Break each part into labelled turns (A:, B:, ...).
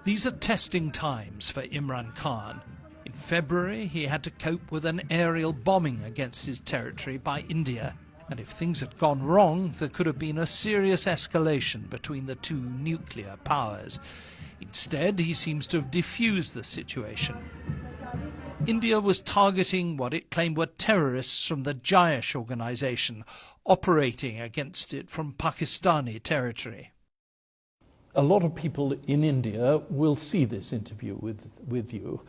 A: These are testing times for Imran Khan. In February, he had to cope with an aerial bombing against his territory by India. And if things had gone wrong, there could have been a serious escalation between the two nuclear powers. Instead, he seems to have diffused the situation. India was targeting what it claimed were terrorists from the Jaish organization, operating against it from Pakistani territory.
B: A lot of people in India will see this interview with you.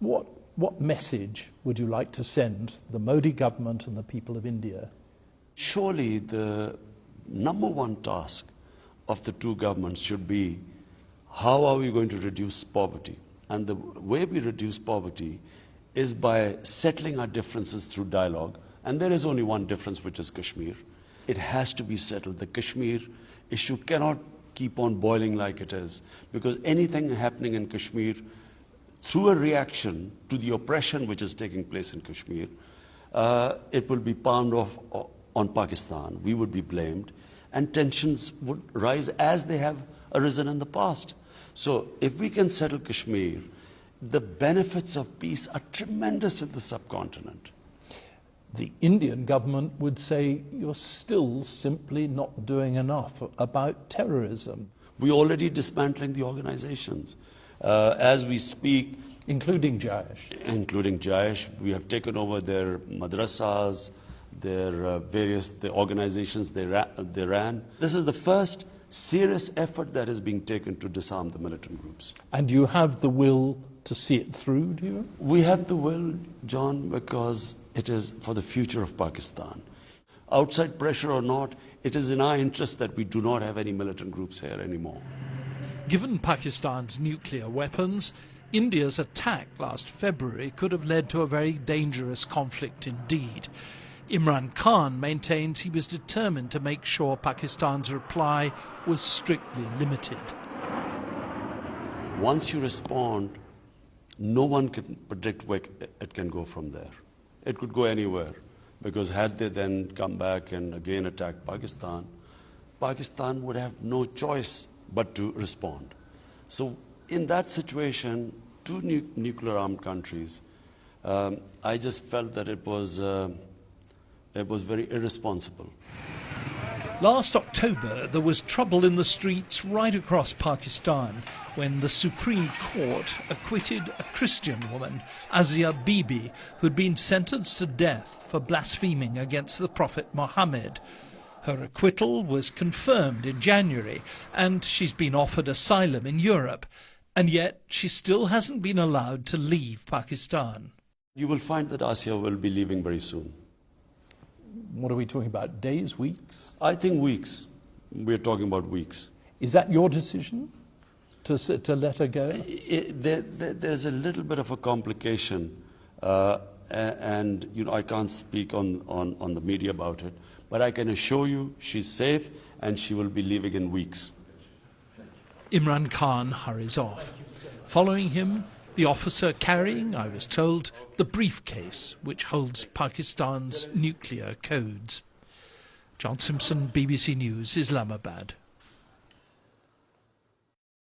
B: What message would you like to send the Modi government and the people of India?
C: Surely the number one task of the two governments should be, how are we going to reduce poverty? And the way we reduce poverty is by settling our differences through dialogue. And there is only one difference, which is Kashmir. It has to be settled. The Kashmir issue cannot keep on boiling like it is, because anything happening in Kashmir through a reaction to the oppression which is taking place in Kashmir, it will be palmed off on Pakistan. We would be blamed, and tensions would rise as they have arisen in the past. So if we can settle Kashmir, the benefits of peace are tremendous in the subcontinent.
B: The Indian government would say you're still simply not doing enough about terrorism.
C: We're already dismantling the organizations. As we speak...
B: Including Jaish.
C: Including Jaish. We have taken over their madrasas, their the organizations they ran. This is the first serious effort that is being taken to disarm the militant groups.
B: And you have the will to see it through, do you?
C: We have the will, John, because it is for the future of Pakistan. Outside pressure or not, it is in our interest that we do not have any militant groups here anymore.
A: Given Pakistan's nuclear weapons, India's attack last February could have led to a very dangerous conflict indeed. Imran Khan maintains he was determined to make sure Pakistan's reply was strictly limited.
C: Once you respond, no one can predict where it can go from there. It could go anywhere, because had they then come back and again attack Pakistan, Pakistan would have no choice but to respond. So in that situation, two nuclear armed countries, I just felt that it was very irresponsible.
A: Last October, there was trouble in the streets right across Pakistan when the Supreme Court acquitted a Christian woman, Asia Bibi, who'd been sentenced to death for blaspheming against the Prophet Muhammad. Her acquittal was confirmed in January, and she's been offered asylum in Europe, and yet she still hasn't been allowed to leave Pakistan.
C: You will find that Asia will be leaving very soon.
B: What are we talking about, days, weeks?
C: I think weeks. We're talking about weeks.
B: Is that your decision, to let her go?
C: There's a little bit of a complication, and I can't speak on the media about it, but I can assure you she's safe and she will be leaving in weeks.
A: Imran Khan hurries off. Following him, the officer carrying, I was told, the briefcase which holds Pakistan's nuclear codes. John Simpson, BBC News, Islamabad.